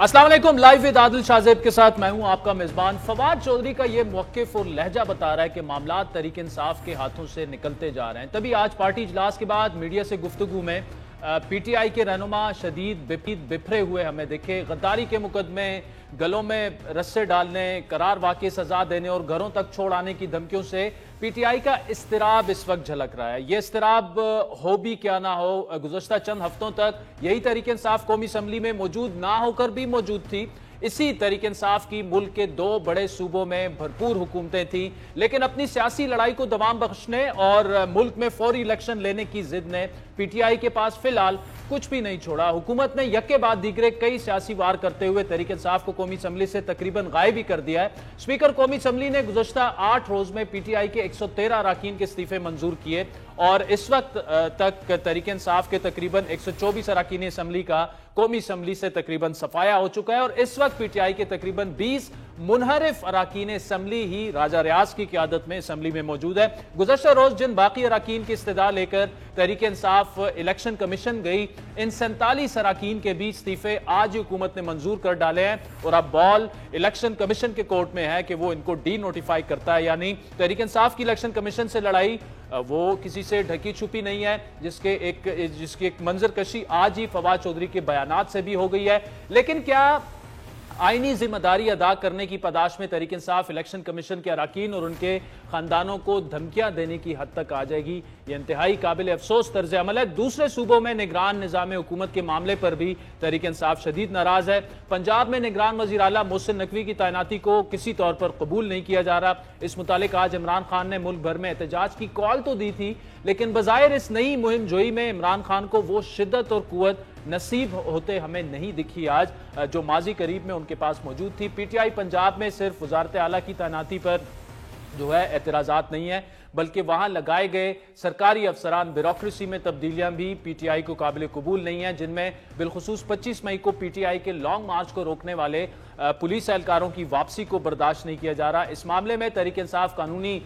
السلام علیکم، live with عادل شاہزیب کے ساتھ میں ہوں آپ کا میزبان فواد چودھری کا یہ موقف اور لہجہ بتا رہا ہے کہ معاملات تحریک انصاف کے ہاتھوں سے نکلتے جا رہے ہیں۔ تبھی آج پارٹی اجلاس کے بعد میڈیا سے گفتگو میں پی ٹی آئی کے رہنما شدید بپھرے ہوئے ہمیں دیکھے۔ غداری کے مقدمے، گلوں میں رسے ڈالنے، قرار واقع سزا دینے اور گھروں تک چھوڑ آنے کی دھمکیوں سے پی ٹی آئی کا اضطراب اس وقت جھلک رہا ہے۔ یہ اضطراب ہو بھی کیا نہ ہو، گزشتہ چند ہفتوں تک یہی تحریک انصاف قومی اسمبلی میں موجود نہ ہو کر بھی موجود تھی۔ اسی تحریک انصاف کی ملک کے دو بڑے صوبوں میں بھرپور حکومتیں تھیں، لیکن اپنی سیاسی لڑائی کو دوام بخشنے اور ملک میں فوری الیکشن لینے کی ضد نے پی ٹی آئی کے پاس فی الحال کچھ بھی نہیں چھوڑا۔ حکومت نے یکے بعد دیگرے کئی سیاسی وار کرتے ہوئے تحریک انصاف کو قومی اسمبلی سے تقریباً غائب ہی کر دیا ہے۔ اسپیکر قومی اسمبلی نے گزشتہ 8 روز میں پی ٹی آئی کے 113 اراکین کے استعفے منظور کیے اور اس وقت تک تحریک انصاف کے تقریباً 124 اراکین اسمبلی کا قومی اسمبلی سے تقریباً صفایا ہو چکا ہے اور اس وقت پی ٹی آئی کے تقریباً 20 منحرف اراکین اسمبلی ہی راجہ ریاض کی قیادت میں اسمبلی میں موجود ہے۔ گزشتہ روز جن باقی اراکین کی استدعا لے کر تحریک انصاف الیکشن کمیشن گئی، ان 47 اراکین کے بھی استعفے آج حکومت نے منظور کر ڈالے ہیں اور اب بال الیکشن کمیشن کے کورٹ میں ہے کہ وہ ان کو ڈی نوٹیفائی کرتا ہے۔ یعنی تحریک انصاف کی الیکشن کمیشن سے لڑائی وہ کسی سے ڈھکی چھپی نہیں ہے، جس کی ایک منظر کشی آج ہی فواد چودھری کے بیانات سے بھی ہو گئی ہے۔ لیکن کیا آئینی ذمہ داری ادا کرنے کی پاداش میں تحریک انصاف الیکشن کمیشن کے اراکین اور ان کے خاندانوں کو دھمکیاں دینے کی حد تک آ جائے گی؟ یہ انتہائی قابل افسوس طرز عمل ہے۔ دوسرے صوبوں میں نگران نظام حکومت کے معاملے پر بھی تحریک انصاف شدید ناراض ہے۔ پنجاب میں نگران وزیر اعلیٰ محسن نقوی کی تعیناتی کو کسی طور پر قبول نہیں کیا جا رہا۔ اس متعلق آج عمران خان نے ملک بھر میں احتجاج کی کال تو دی تھی، لیکن بظاہر اس نئی مہم جوئی میں عمران خان کو وہ شدت اور قوت نصیب ہوتے ہمیں نہیں دکھی آج جو ماضی قریب میں ان کے پاس موجود تھی۔ پی ٹی آئی پنجاب میں صرف وزارت اعلیٰ کی تعیناتی پر جو ہے اعتراضات نہیں ہیں، بلکہ وہاں لگائے گئے سرکاری افسران بیوروکریسی میں تبدیلیاں بھی پی ٹی آئی کو قابل قبول نہیں ہیں، جن میں بالخصوص 25 مئی کو پی ٹی آئی کے لانگ مارچ کو روکنے والے پولیس اہلکاروں کی واپسی کو برداشت نہیں کیا جا رہا۔ اس معاملے میں تحریک انصاف قانونی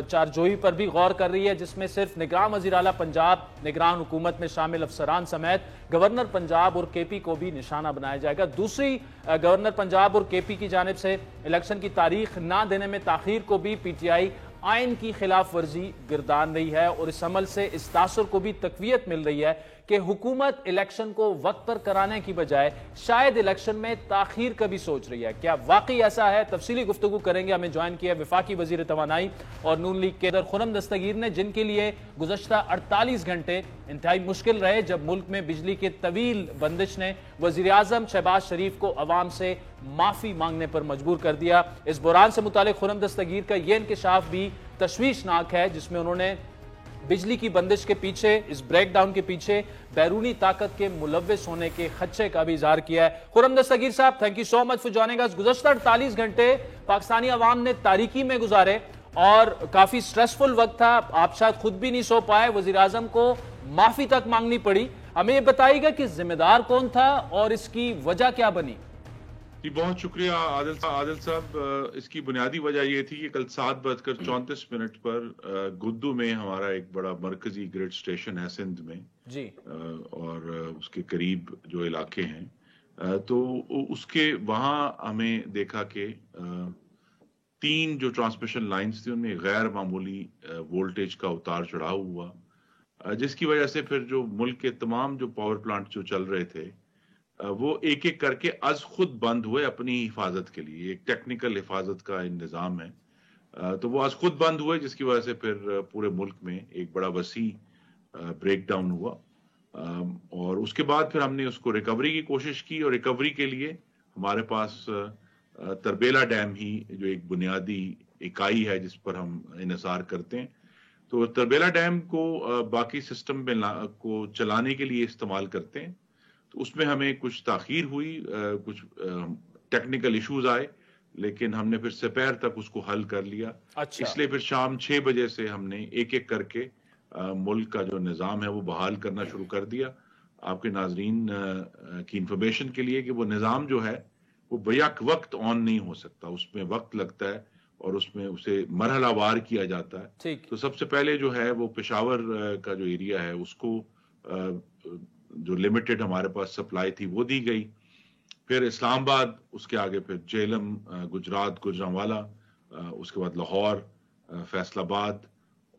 چارجوئی پر بھی غور کر رہی ہے، جس میں صرف نگران وزیر اعلیٰ پنجاب، نگران حکومت میں شامل افسران سمیت گورنر پنجاب اور کے پی کو بھی نشانہ بنایا جائے گا۔ دوسری گورنر پنجاب اور کے پی کی جانب سے الیکشن کی تاریخ نہ دینے میں تاخیر کو بھی پی ٹی آئی آئین کی خلاف ورزی گردان رہی ہے اور اس عمل سے اس تاثر کو بھی تقویت مل رہی ہے کہ حکومت الیکشن کو وقت پر کرانے کی بجائے شاید الیکشن میں تاخیر کا بھی سوچ رہی ہے۔ کیا واقعی ایسا ہے؟ تفصیلی گفتگو کریں گے۔ ہمیں جوائن کیا وفاقی وزیر توانائی اور نون لیگ کے خرم دستگیر نے، جن کے لیے گزشتہ 48 گھنٹے انتہائی مشکل رہے جب ملک میں بجلی کے طویل بندش نے وزیر اعظم شہباز شریف کو عوام سے معافی مانگنے پر مجبور کر دیا۔ اس بحران سے متعلق خرم دستگیر کا یہ انکشاف بھی تشویشناک ہے، جس میں انہوں نے بجلی کی بندش کے پیچھے، اس بریک ڈاؤن کے پیچھے بیرونی طاقت کے ملوث ہونے کے خدشے کا بھی اظہار کیا ہے۔ خرم دستگیر صاحب، thank you so much for joining اس۔ گزشتہ 48 گھنٹے پاکستانی عوام نے تاریکی میں گزارے اور کافی سٹریسفل وقت تھا، آپ شاید خود بھی نہیں سو پائے، وزیر اعظم کو معافی تک مانگنی پڑی۔ ہمیں یہ بتائیے گا کہ ذمہ دار کون تھا اور اس کی وجہ کیا بنی؟ جی بہت شکریہ عادل صاحب۔ اس کی بنیادی وجہ یہ تھی کہ کل 7:34 پر گدو میں ہمارا ایک بڑا مرکزی گریڈ اسٹیشن ہے سندھ میں جی، اور اس کے قریب جو علاقے ہیں، تو اس کے وہاں ہمیں دیکھا کہ 3 جو ٹرانسمیشن لائنز تھی ان میں غیر معمولی وولٹیج کا اتار چڑھاؤ ہوا، جس کی وجہ سے پھر جو ملک کے تمام جو پاور پلانٹ جو چل رہے تھے وہ ایک ایک کر کے از خود بند ہوئے اپنی حفاظت کے لیے۔ ایک ٹیکنیکل حفاظت کا نظام ہے، تو وہ از خود بند ہوئے، جس کی وجہ سے پھر پورے ملک میں ایک بڑا وسیع بریک ڈاؤن ہوا، اور اس کے بعد پھر ہم نے اس کو ریکوری کی کوشش کی، اور ریکوری کے لیے ہمارے پاس تربیلا ڈیم ہی جو ایک بنیادی اکائی ہے جس پر ہم انحصار کرتے ہیں، تو تربیلا ڈیم کو باقی سسٹم میں کو چلانے کے لیے استعمال کرتے ہیں۔ تو اس میں ہمیں کچھ تاخیر ہوئی، کچھ ٹیکنیکل ایشوز آئے، لیکن ہم نے پھر سپیر تک اس کو حل کر لیا۔ اس لیے پھر شام 6 بجے سے ہم نے ایک ایک کر کے ملک کا جو نظام ہے وہ بحال کرنا شروع کر دیا۔ آپ کے ناظرین کی انفارمیشن کے لیے کہ وہ نظام جو ہے وہ بیک وقت آن نہیں ہو سکتا، اس میں وقت لگتا ہے اور اس میں اسے مرحلہ وار کیا جاتا ہے۔ تو سب سے پہلے جو ہے وہ پشاور کا جو ایریا ہے اس کو جو لمیٹڈ ہمارے پاس سپلائی تھی وہ دی گئی، پھر اسلام آباد، اس کے آگے پھر جہلم، گجرات گوجرانوالا، اس کے بعد لاہور، فیصل آباد،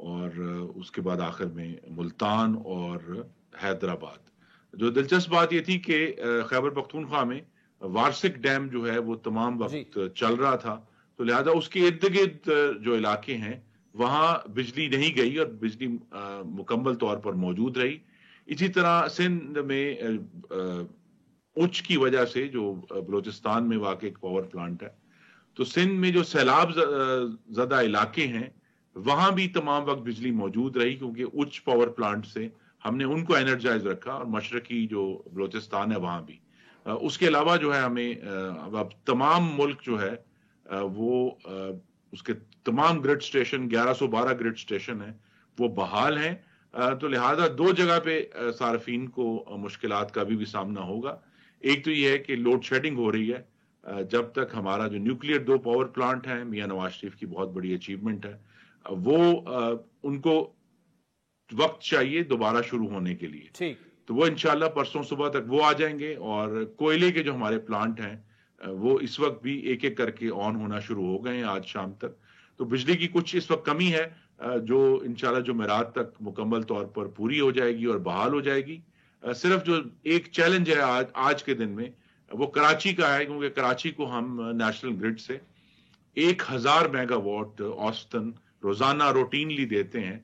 اور اس کے بعد آخر میں ملتان اور حیدرآباد. جو دلچسپ بات یہ تھی کہ خیبر پختونخوا میں وارسک ڈیم جو ہے وہ تمام وقت چل رہا تھا، تو لہذا اس کے ارد گرد جو علاقے ہیں وہاں بجلی نہیں گئی اور بجلی مکمل طور پر موجود رہی. اسی طرح سندھ میں اونچ کی وجہ سے، جو بلوچستان میں واقع ایک پاور پلانٹ ہے، تو سندھ میں جو سیلاب زدہ علاقے ہیں وہاں بھی تمام وقت بجلی موجود رہی، کیونکہ اونچ پاور پلانٹ سے ہم نے ان کو انرجائز رکھا، اور مشرقی جو بلوچستان ہے وہاں بھی. اس کے علاوہ جو ہے ہمیں اب تمام ملک جو ہے وہ اس کے تمام گرڈ اسٹیشن، 1112 گرڈ اسٹیشن ہیں، وہ بحال ہیں. تو لہذا دو جگہ پہ صارفین کو مشکلات کا بھی سامنا ہوگا. ایک تو یہ ہے کہ لوڈ شیڈنگ ہو رہی ہے، جب تک ہمارا جو نیوکلیئر 2 پاور پلانٹ ہیں، میاں نواز شریف کی بہت بڑی اچیومنٹ ہے، وہ ان کو وقت چاہیے دوبارہ شروع ہونے کے لیے. تو وہ انشاءاللہ پرسوں صبح تک وہ آ جائیں گے. اور کوئلے کے جو ہمارے پلانٹ ہیں وہ اس وقت بھی ایک ایک کر کے آن ہونا شروع ہو گئے ہیں آج شام تک. تو بجلی کی کچھ اس وقت کمی ہے جو انشاءاللہ جمعرات تک مکمل طور پر پوری ہو جائے گی اور بحال ہو جائے گی. صرف جو ایک چیلنج ہے آج کے دن میں وہ کراچی کا ہے، کیونکہ کراچی کو ہم نیشنل گرڈ سے 1000 میگا واٹ اوسطن روزانہ روٹینلی دیتے ہیں.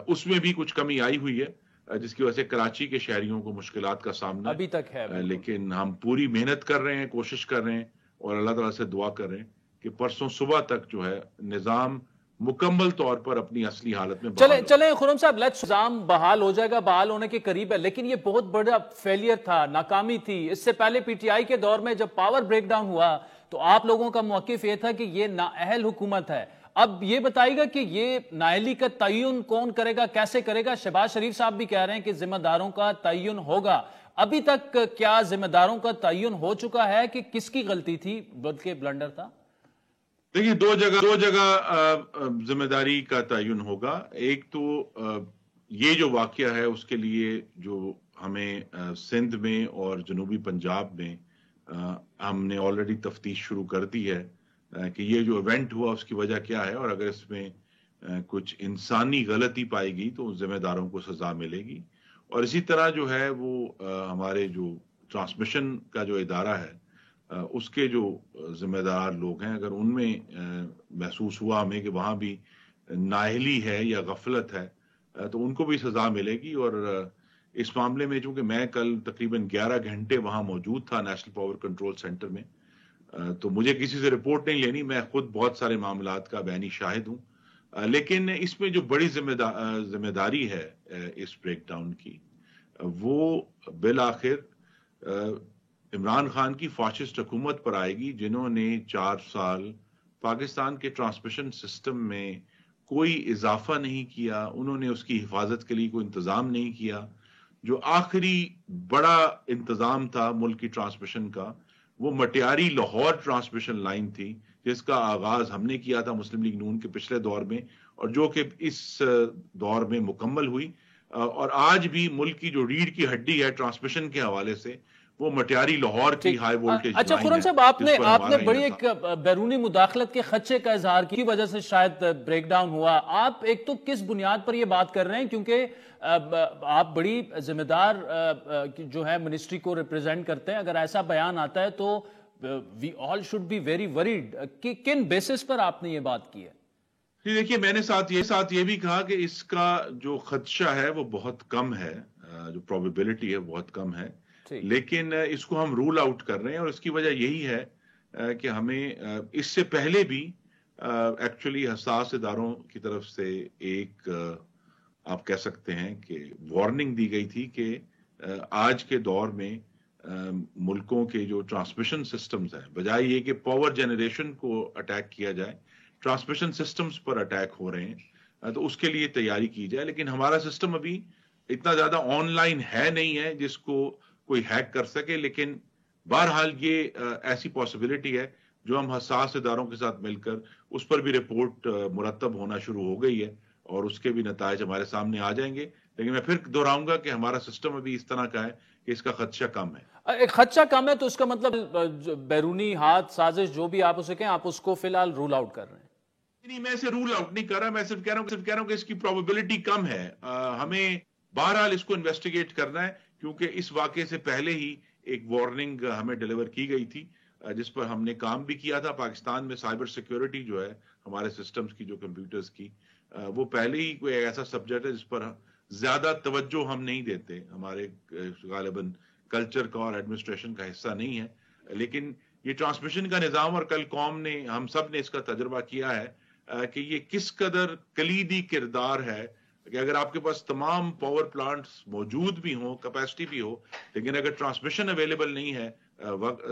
اس میں بھی کچھ کمی آئی ہوئی ہے، جس کی وجہ سے کراچی کے شہریوں کو مشکلات کا سامنا ابھی تک ہے. لیکن ہم پوری محنت کر رہے ہیں، کوشش کر رہے ہیں، اور اللہ تعالیٰ سے دعا کر رہے ہیں کہ پرسوں صبح تک جو ہے نظام مکمل طور پر اپنی اصلی حالت میں چلیں خرم صاحب، نظام بحال ہو جائے گا، بحال ہونے کے قریب ہے، لیکن یہ بہت بڑا فیلئر تھا، ناکامی تھی. اس سے پہلے پی ٹی آئی کے دور میں جب پاور بریک ڈاؤن ہوا تو آپ لوگوں کا موقف یہ تھا کہ یہ نااہل حکومت ہے. اب یہ بتائیے گا کہ یہ نااہلی کا تعین کون کرے گا، کیسے کرے گا؟ شہباز شریف صاحب بھی کہہ رہے ہیں کہ ذمہ داروں کا تعین ہوگا. ابھی تک کیا ذمہ داروں کا تعین ہو چکا ہے کہ کس کی غلطی تھی بلکہ بلنڈر تھا؟ دیکھیے، دو جگہ ذمہ داری کا تعین ہوگا. ایک تو یہ جو واقعہ ہے اس کے لیے جو ہمیں سندھ میں اور جنوبی پنجاب میں ہم نے آلریڈی تفتیش شروع کر دی ہے کہ یہ جو ایونٹ ہوا اس کی وجہ کیا ہے، اور اگر اس میں کچھ انسانی غلطی پائی گئی تو ذمہ داروں کو سزا ملے گی. اور اسی طرح جو ہے وہ ہمارے جو ٹرانسمیشن کا جو ادارہ ہے اس کے جو ذمہ دار لوگ ہیں، اگر ان میں محسوس ہوا ہمیں کہ وہاں بھی نااہلی ہے یا غفلت ہے تو ان کو بھی سزا ملے گی. اور اس معاملے میں چونکہ میں کل تقریباً 11 گھنٹے وہاں موجود تھا نیشنل پاور کنٹرول سینٹر میں، تو مجھے کسی سے رپورٹ نہیں لینی، میں خود بہت سارے معاملات کا بینی شاہد ہوں. لیکن اس میں جو بڑی ذمہ داری ہے اس بریک ڈاؤن کی، وہ بالآخر عمران خان کی فاشسٹ حکومت پر آئے گی، جنہوں نے 4 سال پاکستان کے ٹرانسمیشن سسٹم میں کوئی اضافہ نہیں کیا. انہوں نے اس کی حفاظت کے لیے کوئی انتظام نہیں کیا. جو آخری بڑا انتظام تھا ملک کی ٹرانسمیشن کا، وہ مٹیاری لاہور ٹرانسمیشن لائن تھی، جس کا آغاز ہم نے کیا تھا مسلم لیگ نون کے پچھلے دور میں، اور جو کہ اس دور میں مکمل ہوئی. اور آج بھی ملک کی جو ریڑھ کی ہڈی ہے ٹرانسمیشن کے حوالے سے وہ مٹیاری لاہور کی ہائی وولٹیج. اچھا خرم صاحب، آپ نے بڑی ایک بیرونی مداخلت کے خدشے کا اظہار کی وجہ سے شاید بریک ڈاؤن ہوا. آپ ایک تو کس بنیاد پر یہ بات کر رہے ہیں؟ کیونکہ آپ بڑی ذمہ دار جو ہے منسٹری کو ریپرزینٹ کرتے ہیں، اگر ایسا بیان آتا ہے تو we all should be very worried. کن بیسس پر آپ نے یہ بات کی ہے؟ دیکھیے، میں نے ساتھ یہ بھی کہا کہ اس کا جو خدشہ ہے وہ بہت کم ہے، جو پروبیبلٹی ہے بہت کم ہے، لیکن اس کو ہم رول آؤٹ کر رہے ہیں. اور اس کی وجہ یہی ہے کہ ہمیں اس سے پہلے بھی ایکچولی حساس اداروں کی طرف سے ایک آپ کہہ سکتے ہیں کہ وارننگ دی گئی تھی کہ آج کے دور میں ملکوں کے جو ٹرانسمیشن سسٹمز ہیں، بجائے یہ کہ پاور جنریشن کو اٹیک کیا جائے، ٹرانسمیشن سسٹمز پر اٹیک ہو رہے ہیں، تو اس کے لیے تیاری کی جائے. لیکن ہمارا سسٹم ابھی اتنا زیادہ آن لائن ہے نہیں ہے جس کو کوئی ہیک کر سکے. لیکن بہرحال یہ ایسی پاسبلٹی ہے جو ہم حساس اداروں کے ساتھ مل کر اس پر بھی رپورٹ مرتب ہونا شروع ہو گئی ہے، اور اس کے بھی نتائج ہمارے سامنے آ جائیں گے. لیکن میں پھر دہراؤں گا کہ ہمارا سسٹم ابھی اس طرح کا ہے کہ اس کا خدشہ کم ہے. ایک خدشہ کم ہے تو اس کا مطلب بیرونی ہاتھ سازش جو بھی آپ اسے کہیں آپ اس کو فی الحال رول آؤٹ کر رہے ہیں؟ نہیں، میں اسے رول آؤٹ نہیں کر رہا، میں صرف کہہ رہا ہوں کہ اس کی پروبیبلٹی کم ہے. ہمیں بہرحال اس کو انویسٹیگیٹ کرنا ہے، کیونکہ اس واقعے سے پہلے ہی ایک وارننگ ہمیں ڈیلیور کی گئی تھی جس پر ہم نے کام بھی کیا تھا. پاکستان میں سائبر سیکیورٹی جو ہے ہمارے سسٹمز کی، جو کمپیوٹرز کی، وہ پہلے ہی کوئی ایسا سبجیکٹ ہے جس پر زیادہ توجہ ہم نہیں دیتے، ہمارے غالباً کلچر کا اور ایڈمنسٹریشن کا حصہ نہیں ہے. لیکن یہ ٹرانسمیشن کا نظام، اور کل قوم نے، ہم سب نے اس کا تجربہ کیا ہے کہ یہ کس قدر کلیدی کردار ہے کہ اگر آپ کے پاس تمام پاور پلانٹس موجود بھی ہوں، کیپیسٹی بھی ہو، لیکن اگر ٹرانسمیشن اویلیبل نہیں ہے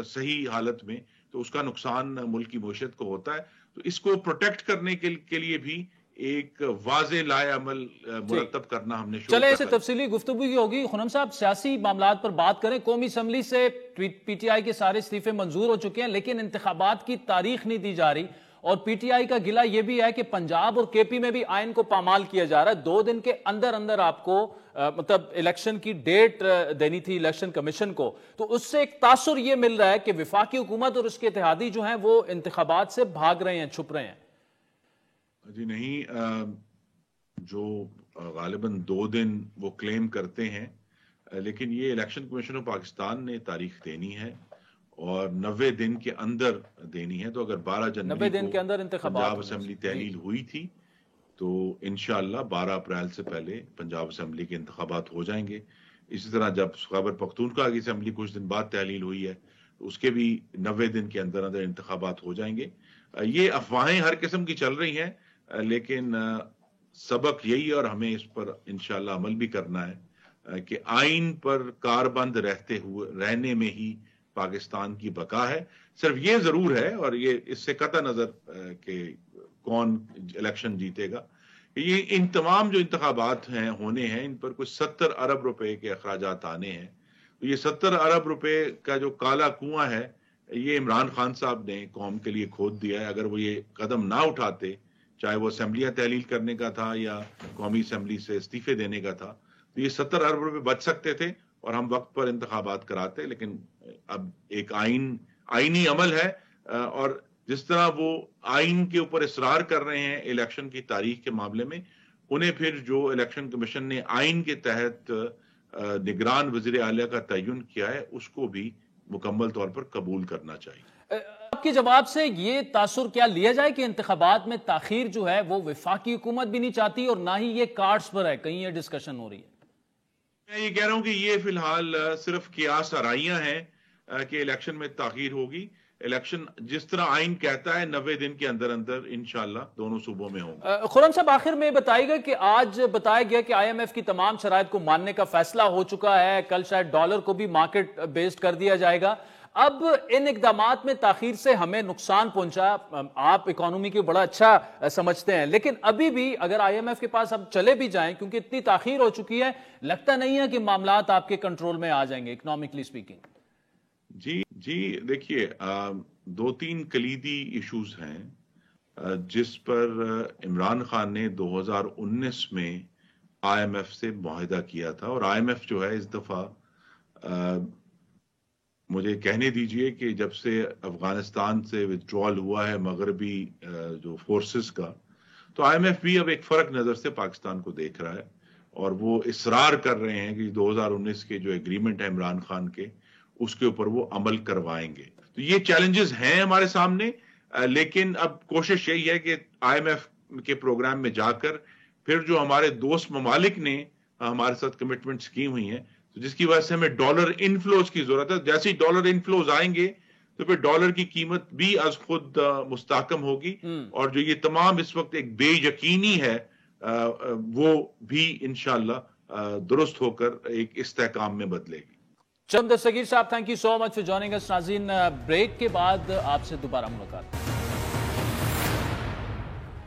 صحیح حالت میں، تو اس کا نقصان ملک کی معیشت کو ہوتا ہے. تو اس کو پروٹیکٹ کرنے کے لیے بھی ایک واضح لائے عمل مرتب کرنا ہم نے شروع چلے اسے تفصیلی گفتگو کی ہوگی. خنم صاحب، سیاسی معاملات پر بات کریں. قومی اسمبلی سے پی ٹی آئی کے سارے استعفے منظور ہو چکے ہیں، لیکن انتخابات کی تاریخ نہیں دی جا رہی، اور پی ٹی آئی کا گلہ یہ بھی ہے کہ پنجاب اور کے پی میں بھی آئین کو پامال کیا جا رہا ہے. 2 دن کے اندر اندر آپ کو مطلب الیکشن کی ڈیٹ دینی تھی الیکشن کمیشن کو. تو اس سے ایک تاثر یہ مل رہا ہے کہ وفاقی حکومت اور اس کے اتحادی جو ہیں وہ انتخابات سے بھاگ رہے ہیں، چھپ رہے ہیں. جی نہیں، جو غالباً 2 دن وہ کلیم کرتے ہیں، لیکن یہ الیکشن کمیشن آف پاکستان نے تاریخ دینی ہے اور 90 دن کے اندر دینی ہے. تو اگر 12 جنوری کو پنجاب اسمبلی تحلیل ہوئی تھی تو انشاءاللہ 12 اپریل سے پہلے پنجاب اسمبلی کے انتخابات ہو جائیں گے. اسی طرح جب خیبر پختونخوا کی اسمبلی کچھ دن بعد تحلیل ہوئی ہے تو اس کے بھی 90 دن کے اندر اندر انتخابات ہو جائیں گے. یہ افواہیں ہر قسم کی چل رہی ہیں، لیکن سبق یہی ہے اور ہمیں اس پر انشاءاللہ عمل بھی کرنا ہے کہ آئین پر کاربند رہنے میں ہی پاکستان کی بقا ہے. صرف یہ ضرور ہے، اور یہ اس سے قطع نظر کہ کون الیکشن جیتے گا، یہ ان تمام جو انتخابات ہونے ہیں ان پر کچھ 70 ارب روپے کے اخراجات آنے ہیں. تو یہ 70 ارب روپے کا جو کالا کنواں ہے، یہ عمران خان صاحب نے قوم کے لیے کھود دیا ہے. اگر وہ یہ قدم نہ اٹھاتے، چاہے وہ اسمبلیاں تحلیل کرنے کا تھا یا قومی اسمبلی سے استعفے دینے کا تھا، تو یہ 70 ارب روپے بچ سکتے تھے اور ہم وقت پر انتخابات کراتے. لیکن اب ایک آئینی عمل ہے، اور جس طرح وہ آئین کے اوپر اصرار کر رہے ہیں الیکشن کی تاریخ کے معاملے میں، انہیں پھر جو الیکشن کمیشن نے آئین کے تحت نگران وزیر اعلیٰ کا تعین کیا ہے اس کو بھی مکمل طور پر قبول کرنا چاہیے. آپ کے جواب سے یہ تاثر کیا لیا جائے کہ انتخابات میں تاخیر جو ہے وہ وفاقی حکومت بھی نہیں چاہتی اور نہ ہی یہ کارڈز پر ہے، کہیں یہ ڈسکشن ہو رہی ہے؟ میں یہ کہہ رہا ہوں کہ یہ فی الحال صرف قیاس آرائیاں ہیں کہ الیکشن میں تاخیر ہوگی. الیکشن جس طرح آئین کہتا ہے 90 دن کے اندر اندر انشاءاللہ دونوں صوبوں میں ہوں گے. خرم صاحب، آخر میں بتائے گا کہ آج بتایا گیا کہ آئی ایم ایف کی تمام شرائط کو ماننے کا فیصلہ ہو چکا ہے، کل شاید ڈالر کو بھی مارکیٹ بیسڈ کر دیا جائے گا. اب ان اقدامات میں تاخیر سے ہمیں نقصان پہنچا، آپ اکانومی کو بڑا اچھا سمجھتے ہیں، لیکن ابھی بھی اگر آئی ایم ایف کے پاس اب چلے بھی جائیں کیونکہ اتنی تاخیر ہو چکی ہے، لگتا نہیں ہے کہ معاملات آپ کے کنٹرول میں آ جائیں گے اکنامکلی سپیکنگ؟ جی دیکھیے، 2-3 کلیدی ایشوز ہیں جس پر عمران خان نے 2019 میں آئی ایم ایف سے معاہدہ کیا تھا، اور آئی ایم ایف جو ہے اس دفعہ مجھے کہنے دیجئے کہ جب سے افغانستان سے وتھڈرال ہوا ہے مغربی جو فورسز کا، تو آئی ایم ایف بھی اب ایک فرق نظر سے پاکستان کو دیکھ رہا ہے، اور وہ اصرار کر رہے ہیں کہ 2019 کے جو ایگریمنٹ ہے عمران خان کے، اس کے اوپر وہ عمل کروائیں گے. تو یہ چیلنجز ہیں ہمارے سامنے، لیکن اب کوشش یہی ہے کہ آئی ایم ایف کے پروگرام میں جا کر پھر جو ہمارے دوست ممالک نے ہمارے ساتھ کمٹمنٹس کی ہوئی ہیں، تو جس کی وجہ سے ہمیں ڈالر انفلوز کی ضرورت ہے. جیسے ہی ڈالر انفلوز آئیں گے تو پھر ڈالر کی قیمت بھی از خود مستحکم ہوگی، اور جو یہ تمام اس وقت ایک بے یقینی ہے وہ بھی انشاءاللہ درست ہو کر ایک استحکام میں بدلے گی. چند دستگیر صاحب، thank you so much for joining اس. ناظرین، بریک کے بعد آپ سے دوبارہ ملاقات.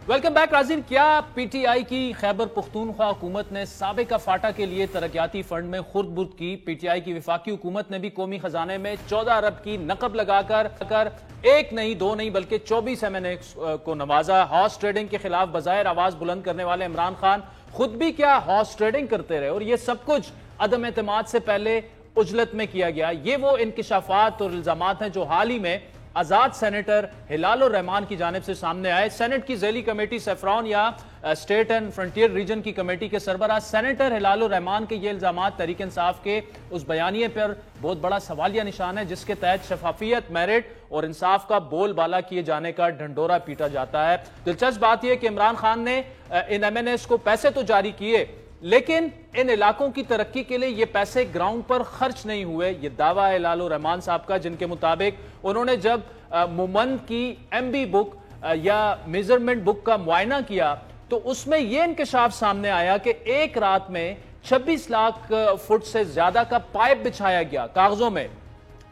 Welcome back. ناظرین، کیا پی ٹی آئی کی خیبر پختونخوا حکومت نے سابقہ فاٹا کے لیے ترقیاتی فنڈ میں خرد برد کی؟ پی ٹی آئی کی وفاقی حکومت نے بھی قومی خزانے میں 14 ارب کی نقب لگا کر ایک نہیں، 2 نہیں بلکہ 24 ایم این اے کو نوازا. ہارس ٹریڈنگ کے خلاف بظاہر آواز بلند کرنے والے عمران خان خود بھی کیا ہارس ٹریڈنگ کرتے رہے، اور یہ سب کچھ عدم اعتماد سے پہلے عجلت میں کیا گیا. یہ وہ انکشافات اور الزامات ہیں جو حال ہی میں آزاد سینیٹر ہلال الرحمان کی جانب سے سامنے آئے. سینٹ کی ذیلی کمیٹی سیفران یا اسٹیٹ اینڈ فرنٹیئر ریجن کی کمیٹی کے سربراہ سینیٹر ہلال الرحمان کے یہ الزامات تحریک انصاف کے اس بیانیے پر بہت بڑا سوالیہ نشان ہے جس کے تحت شفافیت، میرٹ اور انصاف کا بول بالا کیے جانے کا ڈھنڈورا پیٹا جاتا ہے. دلچسپ بات یہ کہ عمران خان نے ان ایم این ایز کو پیسے تو جاری کیے لیکن ان علاقوں کی ترقی کے لیے یہ پیسے گراؤنڈ پر خرچ نہیں ہوئے. یہ دعویٰ ہے ہلال الرحمان صاحب کا، جن کے مطابق انہوں نے جب مومند کی ایم بی بک یا میجرمنٹ بک کا معائنہ کیا تو اس میں یہ انکشاف سامنے آیا کہ ایک رات میں 26 لاکھ فٹ سے زیادہ کا پائپ بچھایا گیا کاغذوں میں،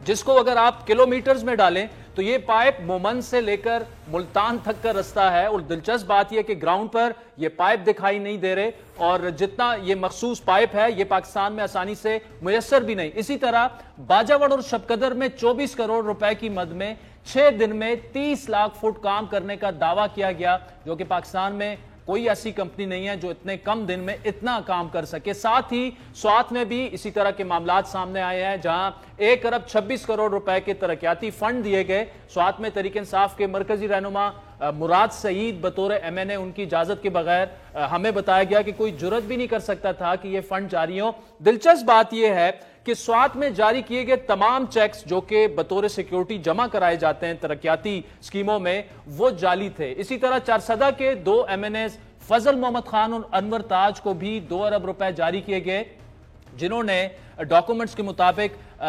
جس کو اگر آپ کلومیٹرز میں ڈالیں تو یہ پائپ مومند سے لے کر ملتان تک کا رستہ ہے. اور دلچسپ بات یہ کہ گراؤنڈ پر یہ پائپ دکھائی نہیں دے رہے اور جتنا یہ مخصوص پائپ ہے یہ پاکستان میں آسانی سے میسر بھی نہیں. اسی طرح باجاوڑ اور شبقدر میں 24 کروڑ روپے کی مد میں 6 دن میں 30 لاکھ فٹ کام کرنے کا دعویٰ کیا گیا، جو کہ پاکستان میں کوئی ایسی کمپنی نہیں ہے جو اتنے کم دن میں اتنا کام کر سکے. ساتھ ہی سوات میں بھی اسی طرح کے معاملات سامنے آئے ہیں جہاں 1 ارب 26 کروڑ روپے کے ترقیاتی فنڈ دیے گئے. سوات میں تحریک انصاف کے مرکزی رہنما مراد سعید بطور ایم این اے ان کی اجازت کے بغیر ہمیں بتایا گیا کہ کوئی جرت بھی نہیں کر سکتا تھا کہ یہ فنڈ جاری ہوں. دلچسپ بات یہ ہے کہ سوات میں جاری کیے گئے تمام چیکس جو کہ بطور سیکیورٹی جمع کرائے جاتے ہیں ترقیاتی اسکیموں میں وہ جعلی تھے. اسی طرح چارسدہ کے 2 ایم این ایز فضل محمد خان اور انور تاج کو بھی 2 ارب روپے جاری کیے گئے، جنہوں نے ڈاکومنٹس کے مطابق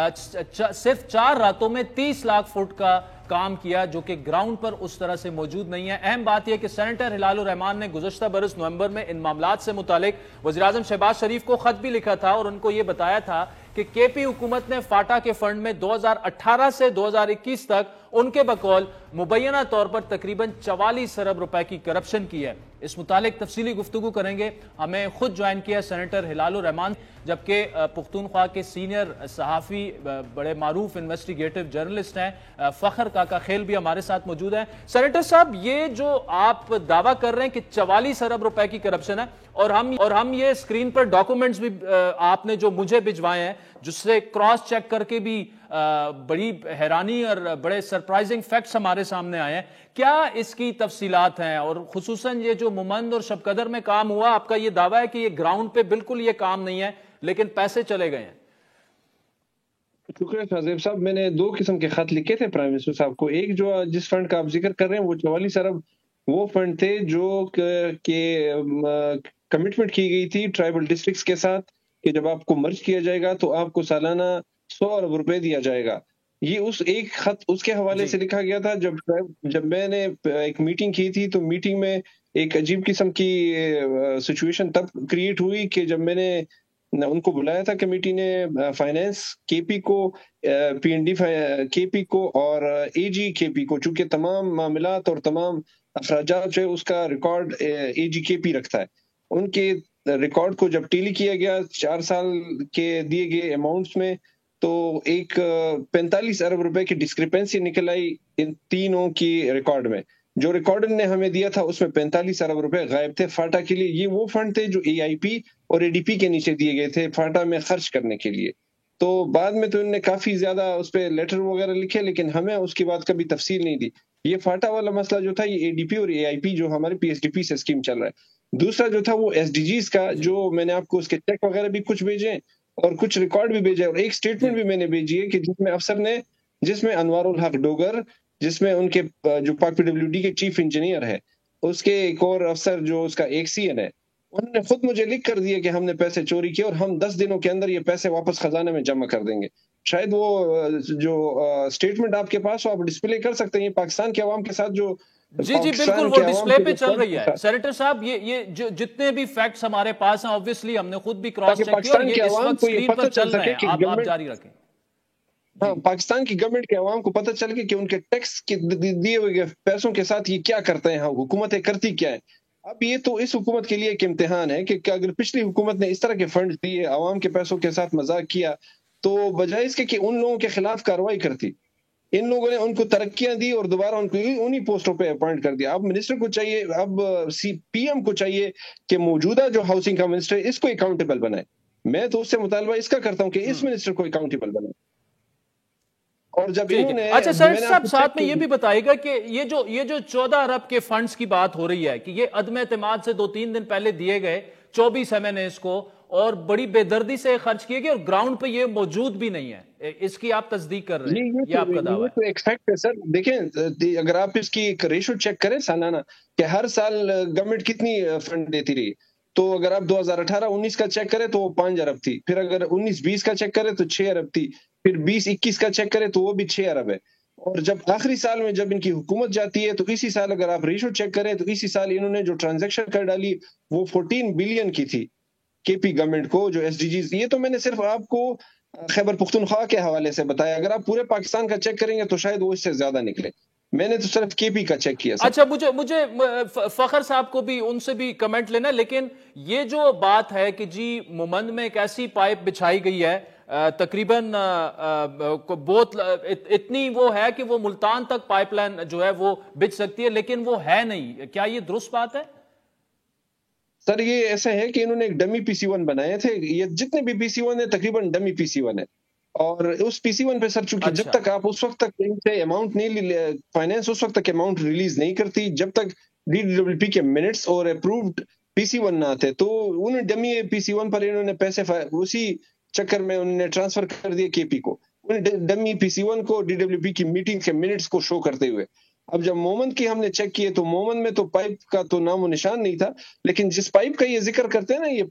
صرف 4 راتوں میں 30 لاکھ فٹ کا کام کیا، جو کہ گراؤنڈ پر اس طرح سے موجود نہیں ہے. اہم بات یہ کہ سینیٹر ہلال الرحمان نے گزشتہ برس نومبر میں ان معاملات سے متعلق وزیراعظم شہباز شریف کو خط بھی لکھا تھا اور ان کو یہ بتایا تھا کہ کے پی حکومت نے فاٹا کے فنڈ میں 2018 سے 2021 تک ان کے بقول مبینہ طور پر تقریباً 44 ارب روپے کی کرپشن کی ہے. اس متعلق تفصیلی گفتگو کریں گے. ہمیں خود جوائن کیا سینیٹر ہلال الرحمان، جبکہ پختونخوا کے سینئر صحافی بڑے معروف انویسٹیگیٹو جرنلسٹ ہیں فخر کاکا خیل بھی ہمارے ساتھ موجود ہیں. سینیٹر صاحب، یہ جو آپ دعویٰ کر رہے ہیں کہ 44 ارب روپے کی کرپشن ہے اور ہم یہ اسکرین پر ڈاکومنٹس بھی آپ نے جو مجھے بھجوائے ہیں جس سے کراس چیک کر کے بھی بڑی حیرانی اور بڑے سرپرائزنگ فیکٹس ہمارے سامنے آئے ہیں. کیا اس کی تفصیلات ہیں اور خصوصاً یہ جو مومند اور شبقدر میں کام ہوا، آپ کا یہ دعویٰ ہے کہ یہ گراؤنڈ پہ بالکل یہ کام نہیں ہے لیکن پیسے چلے گئے ہیں؟ شکریہ شاہزیب صاحب. میں نے 2 قسم کے خط لکھے تھے پرائم منسٹر صاحب کو. ایک جو جس فنڈ کا آپ ذکر کر رہے ہیں وہ 44 ارب وہ فنڈ تھے جو کہ کمٹمنٹ کی گئی تھی ٹرائبل ڈسٹرکٹس کے ساتھ کہ جب آپ کو مرج کیا جائے گا تو آپ کو سالانہ 100 ارب روپے دیا جائے گا. یہ اس ایک خط اس کے حوالے سے لکھا گیا تھا. جب میں نے ایک میٹنگ کی تھی تو میٹنگ میں ایک عجیب قسم کی سچویشن تب کریٹ ہوئی کہ جب میں نے ان کو بلایا تھا کمیٹی نے فائنینس کے پی کو، پی این ڈی کے پی کو اور اے جی کے پی کو، چونکہ تمام معاملات اور تمام اخراجات جو ہے اس کا ریکارڈ اے جی کے پی رکھتا ہے. ان کے ریکارڈ کو جب ٹیلی کیا گیا 4 سال کے دیے گئے اماؤنٹس میں تو ایک 45 ارب روپے کی ڈسکریپنسی نکل آئی ان تینوں کی ریکارڈ میں. جو ریکارڈ نے ہمیں دیا تھا اس میں 45 ارب روپے غائب تھے فاٹا کے لیے. یہ وہ فنڈ تھے جو اے آئی پی اور اے ڈی پی کے نیچے دیے گئے تھے فاٹا میں خرچ کرنے کے لیے. تو بعد میں تو انہوں نے کافی زیادہ اس پہ لیٹر وغیرہ لکھے لیکن ہمیں اس کے بعد کبھی تفصیل نہیں دی. یہ فاٹا والا مسئلہ جو تھا یہ اے ڈی پی اور اے آئی پی جو ہمارے پی ایس ڈی پی سے اسکیم چل رہا ہے. دوسرا جو تھا وہ ایس ڈی جیز کا، جو میں نے آپ کو اس کے چیک وغیرہ بھی کچھ بھیجے اور کچھ ریکارڈ بھی بھیجے اور ایک سٹیٹمنٹ بھی میں نے بھیجی ہے کہ جس میں افسر نے، جس میں انوار الحق ڈوگر، جس میں ان کے جو پاک پی ڈبلیو ڈی کے چیف انجینئر ہے، اس کے ایک اور افسر جو اس کا ایک سی این ہے، انہوں نے خود مجھے لکھ کر دیا کہ ہم نے پیسے چوری کیے اور ہم 10 دنوں کے اندر یہ پیسے واپس خزانے میں جمع کر دیں گے. شاید وہ جو سٹیٹمنٹ آپ کے پاس ہو آپ ڈسپلے کر سکتے ہیں. پاکستان کے عوام کے ساتھ جو جی بالکل وہ ڈسپلے پہ چل رہی ہے. سینیٹر صاحب یہ جتنے بھی فیکٹس ہمارے پاس ہیں obviously ہم نے خود بھی کراس چیک کیا اور یہ اس وقت اسکرین پر چل رہے ہیں. آپ جاری رکھیں. ہاں، پاکستان کی گورنمنٹ کے عوام کو پتہ چل گیا کہ ان کے ٹیکس کے دیے ہوئے پیسوں کے ساتھ یہ کیا کرتے ہیں، حکومتیں کرتی کیا ہے. اب یہ تو اس حکومت کے لیے ایک امتحان ہے کہ اگر پچھلی حکومت نے اس طرح کے فنڈ دیے، عوام کے پیسوں کے ساتھ مذاق کیا، تو بجائے اس کے کہ ان لوگوں کے خلاف کارروائی کرتی، ان لوگوں نے ان کو ترقیاں دی اور دوبارہ ان کو انہی پوسٹوں پہ اپوائنٹ کر دیا. اب منسٹر کو چاہیے، اب پی ایم کو چاہیے کہ موجودہ جو ہاؤسنگ کا منسٹر ہے اس کو اکاؤنٹیبل بنائے. میں تو اس سے مطالبہ اس کا کرتا ہوں کہ اس منسٹر کو اکاؤنٹیبل بنائے. اور جب انہوں نے اچھا سینیٹر صاحب ساتھ میں یہ بھی بتائیے گا کہ یہ جو 14 ارب کے فنڈز کی بات ہو رہی ہے کہ یہ عدم اعتماد سے 2-3 دن پہلے دیے گئے 24 MNAs کو اور بڑی بے دردی سے خرچ کیے گئے اور گراؤنڈ پہ یہ موجود بھی نہیں ہے, اس کی آپ تصدیق کر رہے ہیں, یہ آپ کا دعویٰ ہے؟ یہ ایک فیکٹ ہے سر. دیکھیں اگر آپ اس کی ایک ریشو چیک کریں سالانہ کہ ہر سال گورنمنٹ کتنی فنڈ دیتی رہی, تو اگر آپ 2018-19 کا چیک کریں تو وہ 5 ارب تھی, پھر اگر 19-20 کا چیک کریں تو 6 ارب تھی, پھر 20-21 کا چیک کریں تو وہ بھی 6 ارب ہے. اور جب آخری سال میں جب ان کی حکومت جاتی ہے تو اسی سال اگر آپ ریشو چیک کریں تو اسی سال انہوں نے جو ٹرانزیکشن کر ڈالی وہ 14 بلین کی تھی کے پی گورنمنٹ کو, جو ایس ڈی جیز. یہ تو میں نے صرف آپ کو خیبر پختونخوا کے حوالے سے بتایا, اگر آپ پورے پاکستان کا چیک کریں گے تو شاید وہ اس سے زیادہ نکلے. میں نے تو صرف کے پی کا چیک کیا. اچھا مجھے فخر صاحب کو بھی ان سے بھی کمنٹ لینا, لیکن یہ جو بات ہے کہ جی مومند میں ایک ایسی پائپ بچھائی گئی ہے تقریباً بہت اتنی وہ ہے کہ وہ ملتان تک پائپ لائن جو ہے وہ بچھ سکتی ہے, لیکن وہ ہے نہیں, کیا یہ درست بات ہے؟ سر یہ ایسا ہے کہ انہوں نے ایک ڈمی PC1 بنائے تھے, یہ جتنے بھی PC1 ہے تقریباً ڈمی PC1 ہے, اور اس PC1 پہ سر چونکہ جب تک آپ اس وقت تک سے اماؤنٹ نہیں, فائنینس اس وقت تک اماؤنٹ ریلیز نہیں کرتی جب تک DWP کے منٹس اور اپرووڈ PC1 نہ آتے, تو انہوں نے ڈمی PC1 پر انہوں نے پیسے اسی چکر میں انہوں نے ٹرانسفر کر دیے KP کو, ڈمی PC1 کو DWP کی میٹنگ کے منٹس کو شو کرتے ہوئے. اب جب مومند کی ہم نے چیک کیے تو مومند میں تو پائپ کا تو نام و نشان نہیں تھا, لیکن جس پائپ کا یہ ذکر کرتے ہیں نا یہ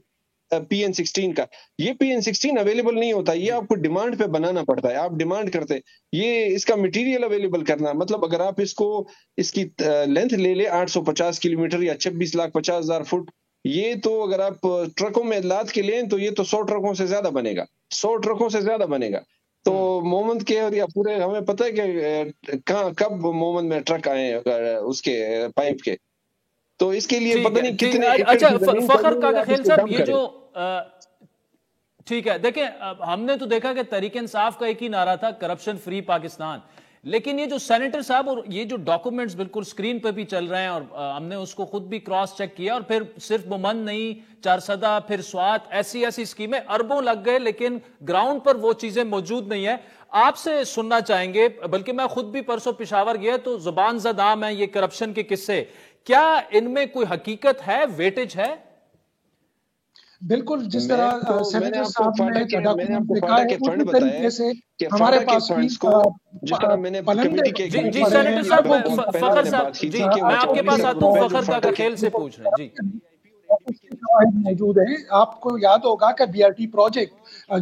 PN16 کا, یہ PN16 اویلیبل نہیں ہوتا, یہ آپ کو ڈیمانڈ پہ بنانا پڑتا ہے. آپ ڈیمانڈ کرتے, یہ اس کا مٹیریل اویلیبل کرنا, مطلب اگر آپ اس کی لینتھ لے لیں 850 کلومیٹر یا 26,50,000 فٹ, یہ تو اگر آپ ٹرکوں میں لاد کے لیں تو یہ تو 100 ٹرکوں سے زیادہ بنے گا, 100 ٹرکوں سے زیادہ بنے گا. تو مومند کے اور یا پورے ہمیں پتہ ہے کہ کب مومند میں ٹرک آئے اس کے پائپ کے, تو اس کے لیے پتہ نہیں کتنے. اچھا فخر کا خیل صاحب یہ جو ٹھیک ہے, دیکھیں ہم نے تو دیکھا کہ تحریک انصاف کا ایک ہی نعرہ تھا کرپشن فری پاکستان, لیکن یہ جو سینیٹر صاحب اور یہ جو ڈاکومنٹس بالکل سکرین پہ بھی چل رہے ہیں اور ہم نے اس کو خود بھی کراس چیک کیا, اور پھر صرف مومند نہیں, چارسدہ, پھر سوات, ایسی اسکیمیں اربوں لگ گئے, لیکن گراؤنڈ پر وہ چیزیں موجود نہیں ہیں. آپ سے سننا چاہیں گے, بلکہ میں خود بھی پرسوں پشاور گیا تو زبان زد عام ہے یہ کرپشن کے قصے, کیا ان میں کوئی حقیقت ہے, ویٹیج ہے؟ بالکل جس طرح سینیٹر صاحب نے ڈاکومنٹ دکھا ہے اسی طریقے سے ہمارے پاس بھی جی سینیٹر صاحب, فخر صاحب جی میں آپ کے پاس آتا ہوں, فخر کا کھیل سے پوچھ رہے ہیں جی. موجود ہیں. آپ کو یاد ہوگا کہ BRT پروجیکٹ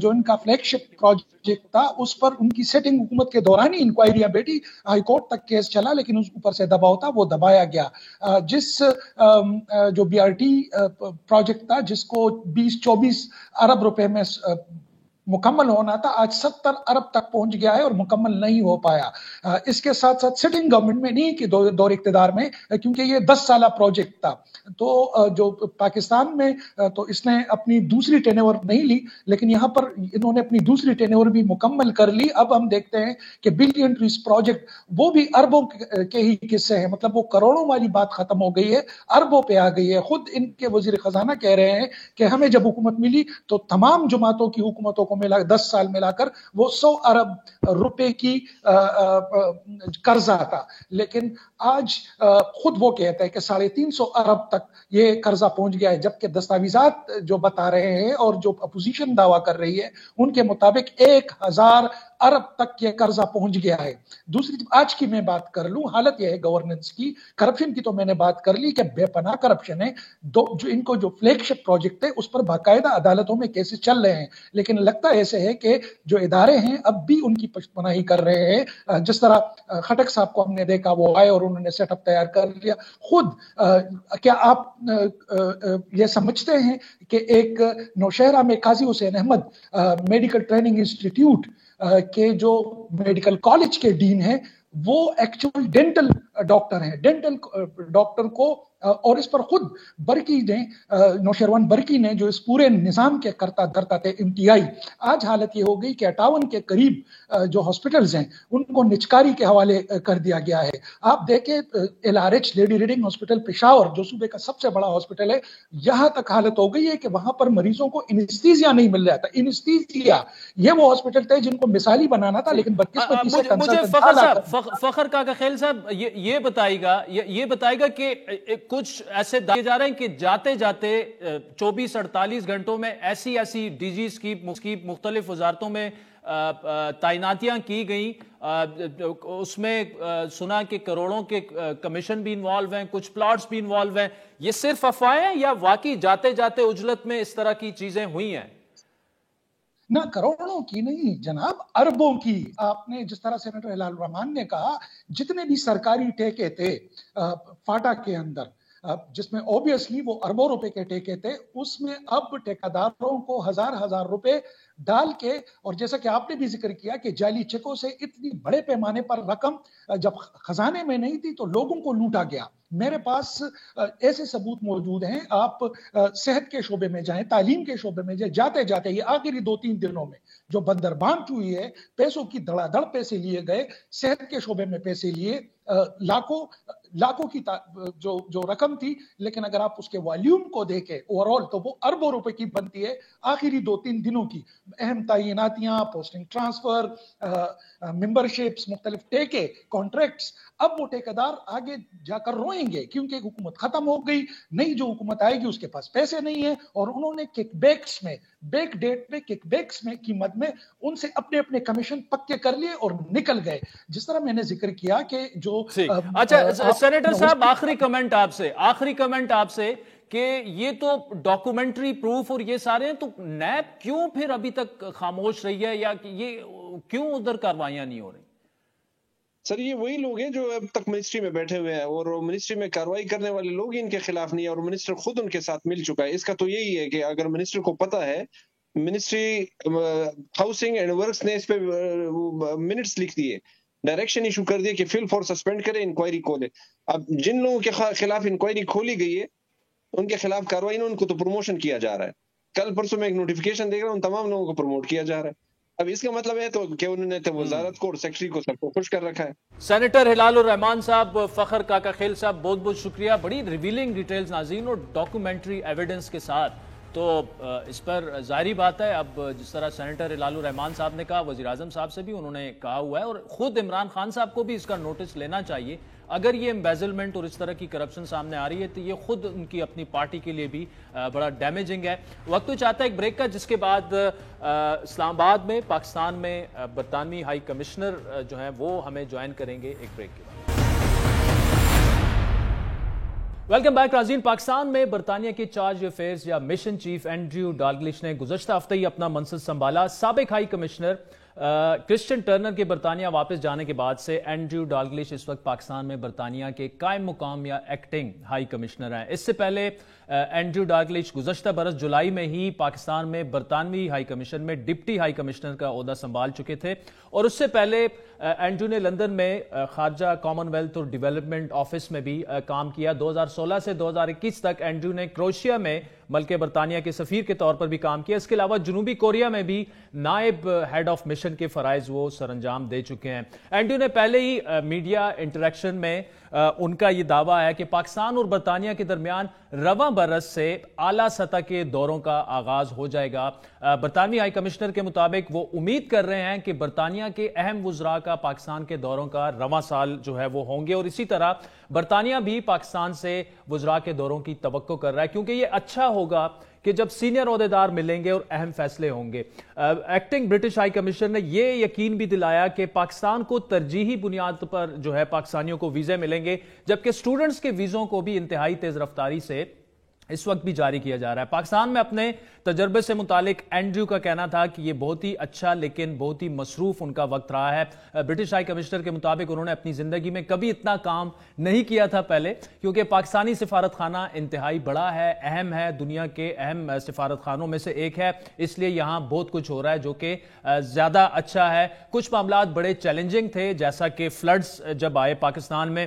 جو ان کا فلیگ شپ پروجیکٹ تھا, اس پر ان کی سیٹنگ حکومت کے دوران ہی انکوائریاں بیٹی, ہائی کورٹ تک کیس چلا, لیکن اس اوپر سے دباؤ تھا وہ دبایا گیا. جس جو BRT پروجیکٹ تھا جس کو 20-24 ارب روپے میں مکمل ہونا تھا, آج 70 ارب تک پہنچ گیا ہے اور مکمل نہیں ہو پایا. اس کے ساتھ ساتھ سٹنگ گورنمنٹ میں نہیں کہ دور اقتدار میں, کیونکہ یہ 10 سالہ پروجیکٹ تھا, تو جو پاکستان میں تو اس نے اپنی دوسری ٹرن اوور نہیں لی, لیکن یہاں پر انہوں نے اپنی دوسری ٹرن اوور بھی مکمل کر لی. اب ہم دیکھتے ہیں کہ بلین ٹریز پروجیکٹ وہ بھی اربوں کے ہی قصے ہیں, مطلب وہ کروڑوں والی بات ختم ہو گئی ہے, اربوں پہ آ گئی ہے. خود ان کے وزیر خزانہ کہہ رہے ہیں کہ ہمیں جب حکومت ملی تو تمام جماعتوں کی حکومتوں کو ملا 10 سال ملا کر وہ 100 ارب روپے کی قرضہ تھا, لیکن آج خود وہ کہتا ہے کہ 350 ارب تک یہ قرضہ پہنچ گیا ہے, جبکہ دستاویزات جو بتا رہے ہیں اور جو اپوزیشن دعویٰ کر رہی ہے ان کے مطابق 1000 ارب تک یہ قرضہ پہنچ گیا ہے. دوسری آج کی میں بات کر لوں, حالت یہ ہے گورننس کی, کرپشن کی تو میں نے بات کر لی کہ بے پناہ کرپشن ہے. جو ان کو جو فلیگ شپ پروجیکٹ ہے اس پر باقاعدہ عدالتوں میں کیسز چل رہے ہیں, لیکن لگتا ایسے ہے کہ جو ادارے ہیں اب بھی ان کی پشتپناہی کر رہے ہیں. جس طرح خٹک صاحب کو ہم نے دیکھا, وہ آئے اور انہوں نے سیٹ اپ تیار کر لیا خود. کیا آپ یہ سمجھتے ہیں کہ ایک نوشہرہ میں Qazi Hussain Ahmad medical training institute کے جو میڈیکل کالج کے ڈین ہیں وہ ایکچوئل ڈینٹل ڈاکٹر ہیں، ڈینٹل ڈاکٹر کو، اور اس پر خود برکی نے، نوشیروان برکی نے جو اس پورے نظام کے کرتا دھرتا تھے MTI، آج حالت یہ ہو گئی کہ 58 کے قریب جو ہاسپٹلز ہیں ان کو نچکاری کے حوالے کر دیا گیا ہے۔ آپ دیکھیں LRH lady reading hospital Peshawar جو صوبے کا سب سے بڑا ہاسپٹل ہے، یہاں تک حالت ہو گئی ہے کہ وہاں پر مریضوں کو انستیزیا نہیں مل رہا تھا۔ انستیزیا یہ وہ ہاسپٹل تھے جن کو مثالی بنانا تھا، لیکن بدقسمتی سے مجھے فخر کاکا خیل صاحب یہ بتائے گا کہ کچھ ایسے دعوے جا رہے ہیں کہ جاتے جاتے 24-48 گھنٹوں میں ایسی DGs کی مختلف وزارتوں میں تعیناتیاں کی گئیں، اس میں سنا کہ کروڑوں کے کمیشن بھی انوالو ہیں، کچھ پلاٹس بھی انوالو ہیں۔ یہ صرف افواہیں ہیں یا واقعی جاتے جاتے اجلت میں اس طرح کی چیزیں ہوئی ہیں؟ نہ کروڑوں کی نہیں جناب، اربوں کی۔ آپ نے جس طرح سینیٹر ہلال الرحمان نے کہا، جتنے بھی سرکاری ٹھیکے تھے فاٹا کے اندر، جس میں اوبیسلی وہ اربوں روپے کے ٹھیکے تھے، اس میں اب ٹھیکیداروں کو ہزار روپے ڈال کے، اور جیسا کہ آپ نے بھی ذکر کیا کہ جعلی چیکوں سے اتنی بڑے پیمانے پر رقم جب خزانے میں نہیں تھی تو لوگوں کو لوٹا گیا۔ میرے پاس ایسے ثبوت موجود ہیں، آپ صحت کے شعبے میں جائیں، تعلیم کے شعبے میں جائیں، جاتے جاتے یہ آخری 2-3 دنوں میں جو بندربانٹ ہوئی ہے، پیسوں کی دھڑا دھڑ پیسے لیے گئے، صحت کے شعبے میں پیسے لیے، لاکھوں کی جو رقم تھی، لیکن اگر آپ اس کے والیوم کو دیکھیں اوورال تو وہ اربوں روپے کی بنتی ہے آخری 2-3 دنوں کی۔ اہم تعیناتیاں، پوسٹنگ ٹرانسفر، ممبرشپس، مختلف ٹیکے، کانٹریکٹس، اب وہ ٹھیکیدار آگے جا کر روئیں گے کیونکہ حکومت ختم ہو گئی، نئی جو حکومت آئے گی اس کے پاس پیسے نہیں ہیں، اور انہوں نے کک بیکس میں، بیک ڈیٹ میں، کک بیکس میں قیمت میں ان سے اپنے کمیشن پکے کر لیے اور نکل گئے۔ جس طرح میں نے ذکر کیا کہ جو اچھا سینیٹر صاحب، آخری کمنٹ آپ سے کہ یہ تو ڈاکومنٹری پروف اور یہ سارے ہیں، تو نیب کیوں پھر ابھی تک خاموش رہی ہے، یا یہ کیوں ادھر کاروائیاں نہیں ہو رہی؟ سر یہ وہی لوگ ہیں جو اب تک منسٹری میں بیٹھے ہوئے ہیں، اور منسٹری میں کارروائی کرنے والے لوگ ان کے خلاف نہیں، اور منسٹر خود ان کے ساتھ مل چکا ہے۔ اس کا تو یہی ہے کہ اگر منسٹر کو پتا ہے، منسٹری ہاؤسنگ اینڈ ورکس نے اس پہ منٹس لکھ دیے، ڈائریکشن ایشو کر دیا کہ فل فور سسپینڈ کرے، انکوائری کھولے۔ اب جن لوگوں کے خلاف انکوائری کھولی گئی ہے ان کے خلاف کارروائی نہیں، ان کو تو پروموشن کیا جا رہا ہے۔ کل پرسوں میں ایک نوٹیفیکیشن دیکھ رہا ہوں، تمام لوگوں کو پروموٹ کیا جا رہا ہے۔ اب اس کا مطلب ہے تو کہ انہوں نے تو وزارت کو اور سیکٹری کو سب کو خوش کر رکھا ہے۔ سینیٹر ہلال الرحمان صاحب، فخر کاکا خیل صاحب، بہت بہت شکریہ، بڑی ریویلنگ ڈیٹیلز ناظرین اور ڈاکومنٹری ایویڈنس کے ساتھ۔ تو اس پر ظاہری بات ہے، اب جس طرح سینیٹر ہلال الرحمان صاحب نے کہا، وزیراعظم صاحب سے بھی انہوں نے کہا ہوا ہے، اور خود عمران خان صاحب کو بھی اس کا نوٹس لینا چاہیے۔ اگر یہ امبیزلمنٹ اور اس طرح کی کرپشن سامنے آ رہی ہے تو یہ خود ان کی اپنی پارٹی کے لیے بھی بڑا ڈیمیجنگ ہے۔ وقت تو چاہتا ہے ایک بریک کا، جس کے بعد اسلام آباد میں پاکستان میں برطانوی ہائی کمشنر جو ہیں وہ ہمیں جوائن کریں گے ایک بریک کے بعد۔ ویلکم بیک ناظرین۔ پاکستان میں برطانیہ کے چارج افیئرز یا مشن چیف اینڈریو ڈالگلش نے گزشتہ ہفتے ہی اپنا منصب سنبھالا۔ سابق ہائی کمشنر کرسچن ٹرنر کے برطانیہ واپس جانے کے بعد سے اینڈریو ڈالگلش اس وقت پاکستان میں برطانیہ کے قائم مقام یا ایکٹنگ ہائی کمشنر ہیں۔ اس سے پہلے اینڈریو ڈالگلش گزشتہ برس جولائی میں ہی پاکستان میں برطانوی ہائی کمیشن میں ڈپٹی ہائی کمشنر کا عہدہ سنبھال چکے تھے، اور اس سے پہلے اینڈریو نے لندن میں خارجہ کامن ویلتھ اور ڈیولپمنٹ آفس میں بھی کام کیا۔ 2016 سے 2021 تک اینڈریو نے کروشیا میں ملک برطانیہ کے سفیر کے طور پر بھی کام کیا۔ اس کے علاوہ جنوبی کوریا میں بھی نائب ہیڈ آف مشن کے فرائض وہ سر انجام دے چکے ہیں۔ اینڈریو نے پہلے ہی میڈیا انٹریکشن میں ان کا یہ دعویٰ ہے کہ پاکستان اور برطانیہ کے درمیان رواں برس سے اعلیٰ سطح کے دوروں کا آغاز ہو جائے گا۔ برطانوی ہائی کمشنر کے مطابق وہ امید کر رہے ہیں کہ برطانیہ کے اہم وزراء کا پاکستان کے دوروں کا رواں سال جو ہے وہ ہوں گے، اور اسی طرح برطانیہ بھی پاکستان سے وزراء کے دوروں کی توقع کر رہا ہے، کیونکہ یہ اچھا ہوگا کہ جب سینئر عہدیدار ملیں گے اور اہم فیصلے ہوں گے۔ ایکٹنگ برٹش ہائی کمشنر نے یہ یقین بھی دلایا کہ پاکستان کو ترجیحی بنیاد پر جو ہے پاکستانیوں کو ویزے ملیں گے، جبکہ سٹوڈنٹس کے ویزوں کو بھی انتہائی تیز رفتاری سے اس وقت بھی جاری کیا جا رہا ہے۔ پاکستان میں اپنے تجربے سے متعلق اینڈریو کا کہنا تھا کہ یہ بہت ہی اچھا لیکن بہت ہی مصروف ان کا وقت رہا ہے۔ برٹش ہائی کمشنر کے مطابق انہوں نے اپنی زندگی میں کبھی اتنا کام نہیں کیا تھا پہلے، کیونکہ پاکستانی سفارت خانہ انتہائی بڑا ہے، اہم ہے، دنیا کے اہم سفارت خانوں میں سے ایک ہے، اس لیے یہاں بہت کچھ ہو رہا ہے جو کہ زیادہ اچھا ہے۔ کچھ معاملات بڑے چیلنجنگ تھے، جیسا کہ فلڈز جب آئے پاکستان میں،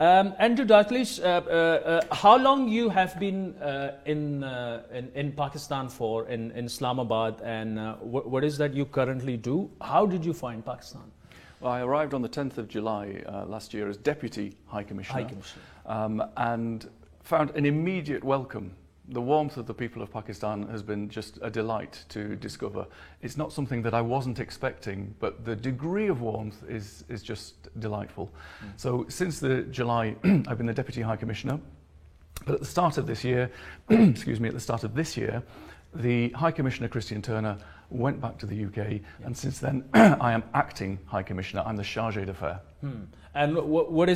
Andrew Dalglish, how long you have been in Pakistan for, in Islamabad, and what is that you currently do? How did you find Pakistan? Well, I arrived on the 10th of July last year as Deputy High Commissioner, and found an immediate welcome. The warmth of the people of Pakistan has been just a delight to discover. It's not something that I wasn't expecting, but the degree of warmth is just delightful. So since the July, I've been the Deputy High Commissioner, but at the start of this year, the High Commissioner Christian Turner went back to the UK, and since then I am acting High Commissioner. I'm the Chargé d'Affaires. And what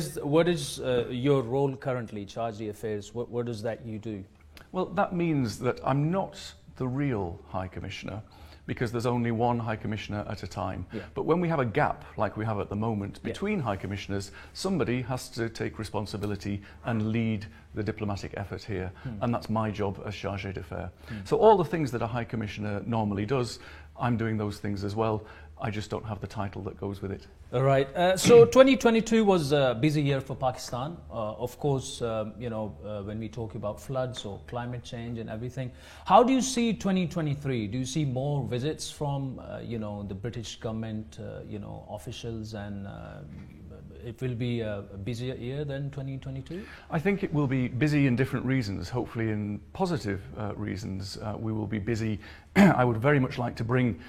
is your role currently, Chargé d'Affaires? What does that you do? Well, that means that I'm not the real High Commissioner, because there's only one High Commissioner at a time. But when we have a gap, like we have at the moment, between High Commissioners, somebody has to take responsibility and lead the diplomatic effort here. And that's my job as Chargé d'Affaires. So all the things that a High Commissioner normally does, I'm doing those things as well. I just don't have the title that goes with it. All right. So 2022 was a busy year for Pakistan. Of course, when we talk about floods or climate change and everything, how do you see 2023? Do you see more visits from, the British government, officials, and it will be a busier year than 2022? I think it will be busy in different reasons, hopefully in positive reasons. We will be busy. I would very much like to bring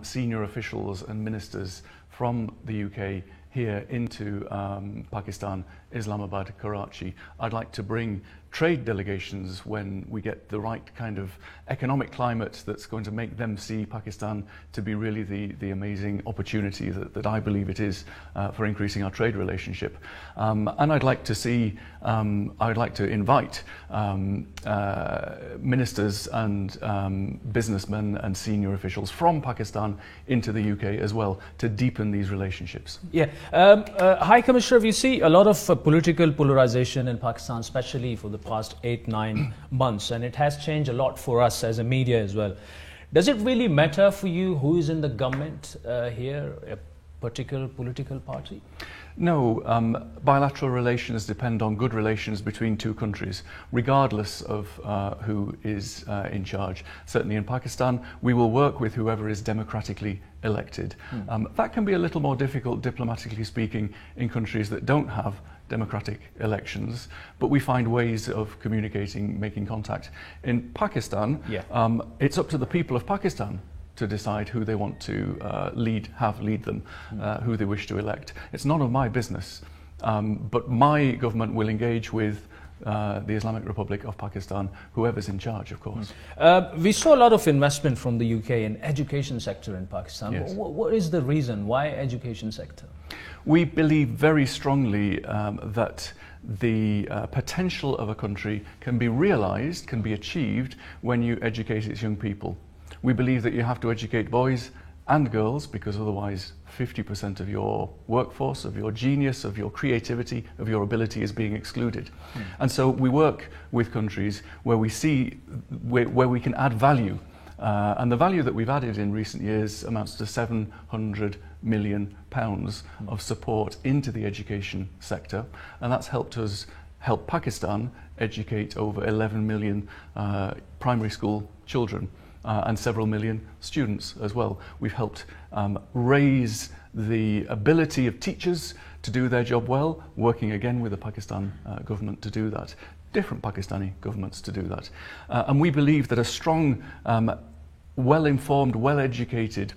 senior officials and ministers from the UK here into Pakistan, Islamabad, Karachi. I'd like to bring trade delegations when we get the right kind of economic climate that's going to make them see Pakistan to be really the amazing opportunity that I believe it is for increasing our trade relationship. And I'd like to see, I'd like to invite ministers and businessmen and senior officials from Pakistan into the UK as well to deepen these relationships. High Commissioner, we see a lot of political polarization in Pakistan, especially for the past 8-9 months, and it has changed a lot for us as a media as well. Does it really matter for you who is in the government here, a particular political party? No, bilateral relations depend on good relations between two countries, regardless of who is in charge. Certainly in Pakistan, we will work with whoever is democratically elected. That can be a little more difficult, diplomatically speaking, in countries that don't have democratic elections, but we find ways of communicating, making contact. In Pakistan, it's up to the people of Pakistan to decide who they want to lead them, who they wish to elect. It's none of my business, but my government will engage with the Islamic Republic of Pakistan, whoever's in charge, of course. We saw a lot of investment from the UK in education sector in Pakistan. Yes. What is the reason? Why education sector? We believe very strongly that the potential of a country can be realized, can be achieved when you educate its young people. We believe that you have to educate boys and girls, because otherwise 50% of your workforce, of your genius, of your creativity, of your ability is being excluded. And so we work with countries where we see where we can add value. And the value that we've added in recent years amounts to £700 million of support into the education sector, and that's helped us help Pakistan educate over 11 million primary school children and several million students as well. We've helped raise the ability of teachers to do their job well, working again with the Pakistan government to do that, different Pakistani governments to do that. And we believe that a strong, well-informed, well-educated,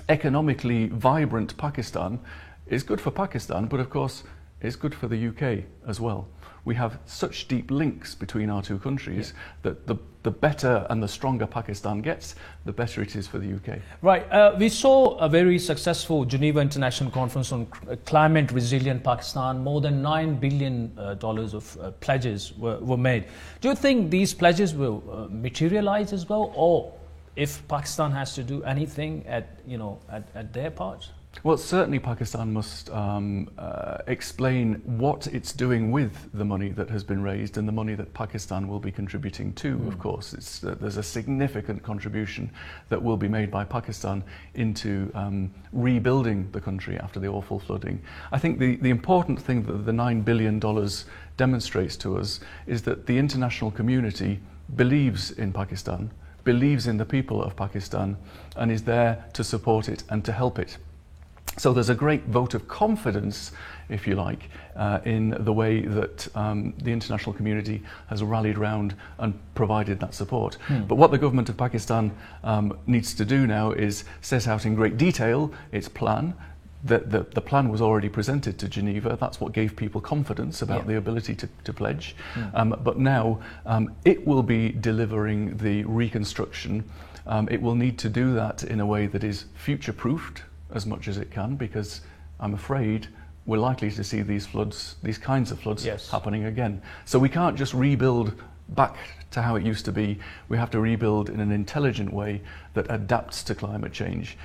economically vibrant Pakistan is good for Pakistan, but of course is good for the UK as well. We have such deep links between our two countries that the better and the stronger Pakistan gets, the better it is for the UK. Right. We saw a very successful Geneva International Conference on Climate Resilient Pakistan. More than $9 billion of pledges were made. Do you think these pledges will materialize as well, or if Pakistan has to do anything at their part? Well, certainly Pakistan must explain what it's doing with the money that has been raised and the money that Pakistan will be contributing to, of course. There's a significant contribution that will be made by Pakistan into rebuilding the country after the awful flooding. I think the important thing that the $9 billion demonstrates to us is that the international community believes in Pakistan, believes in the people of Pakistan, and is there to support it and to help it. So there's a great vote of confidence, if you like, in the way that the international community has rallied round and provided that support. But what the government of Pakistan needs to do now is set out in great detail its plan. The plan was already presented to Geneva. That's what gave people confidence about the ability to pledge. But now it will be delivering the reconstruction. It will need to do that in a way that is future-proofed as much as it can, because I'm afraid we're likely to see these kinds of floods happening again. So we can't just rebuild back to how it used to be. We have to rebuild in an intelligent way that adapts to climate change.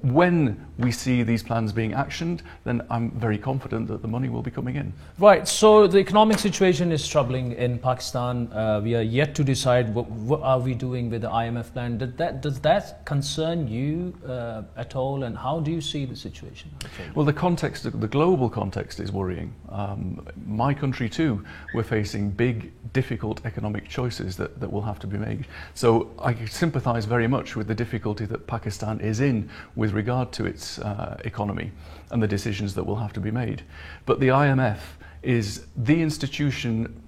When we see these plans being actioned, then I'm very confident that the money will be coming in. Right, so the economic situation is troubling in Pakistan. We are yet to decide what are we doing with the IMF plan. Does that concern you at all, and how do you see the situation? Well, the global context is worrying. My country too, we're facing big, difficult economic choices that will have to be made. So I sympathise very much with the difficulty that Pakistan is in with regard to its economy and the decisions that will have to be made. But the IMF is the institution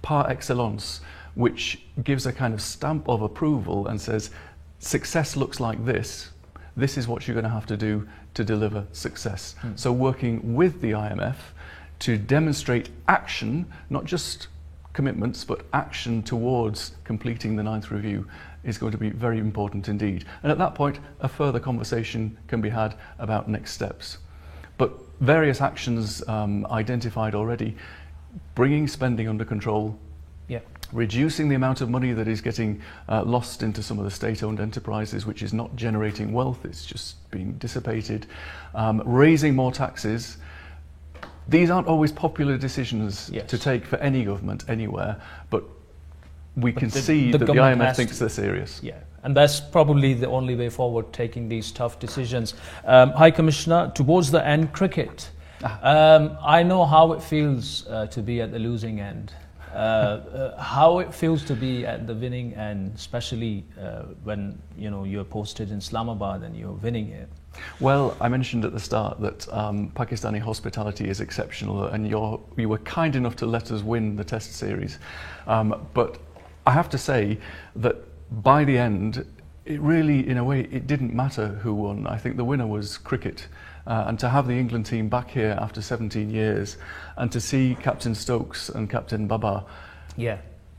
par excellence which gives a kind of stamp of approval and says, success looks like this. This is what you're going to have to do to deliver success. So working with the IMF to demonstrate action, not just commitments, but action towards completing the 9th review is going to be very important indeed. And at that point, a further conversation can be had about next steps. But various actions identified already, bringing spending under control, reducing the amount of money that is getting lost into some of the state-owned enterprises, which is not generating wealth, it's just being dissipated, raising more taxes. These aren't always popular decisions to take for any government anywhere, but we can see that the IMF thinks they're serious. Yeah, and that's probably the only way forward, taking these tough decisions. High Commissioner, towards the end, cricket. I know how it feels to be at the losing end. How it feels to be at the winning end, especially when you're posted in Islamabad and you're winning here. Well, I mentioned at the start that Pakistani hospitality is exceptional, and you were kind enough to let us win the Test series. But I have to say that by the end, it really, in a way, it didn't matter who won. I think the winner was cricket. And to have the England team back here after 17 years and to see Captain Stokes and Captain Baba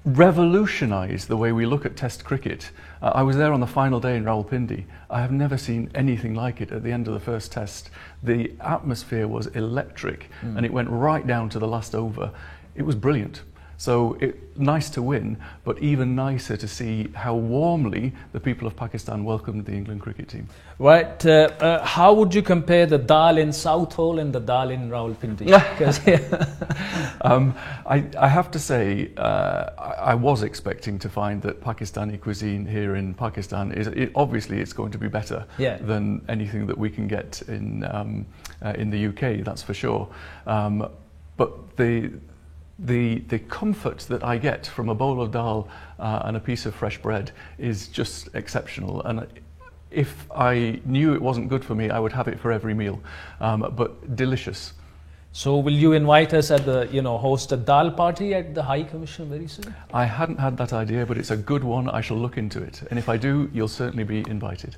revolutionise the way we look at Test cricket. I was there on the final day in Rawalpindi. I have never seen anything like it at the end of the first Test. The atmosphere was electric and it went right down to the last over. It was brilliant. So nice to win, but even nicer to see how warmly the people of Pakistan welcomed the England cricket team. Right. How would you compare the dal in Southall and the dal in Rawalpindi? I have to say, I was expecting to find that Pakistani cuisine here in Pakistan obviously it's going to be better than anything that we can get in the UK. That's for sure. But the comfort that I get from a bowl of dal and a piece of fresh bread is just exceptional. And if I knew it wasn't good for me, I would have it for every meal. But delicious. So will you invite us at host a dal party at the High Commission very soon? I hadn't had that idea, but it's a good one. I shall look into it. And if I do, you'll certainly be invited.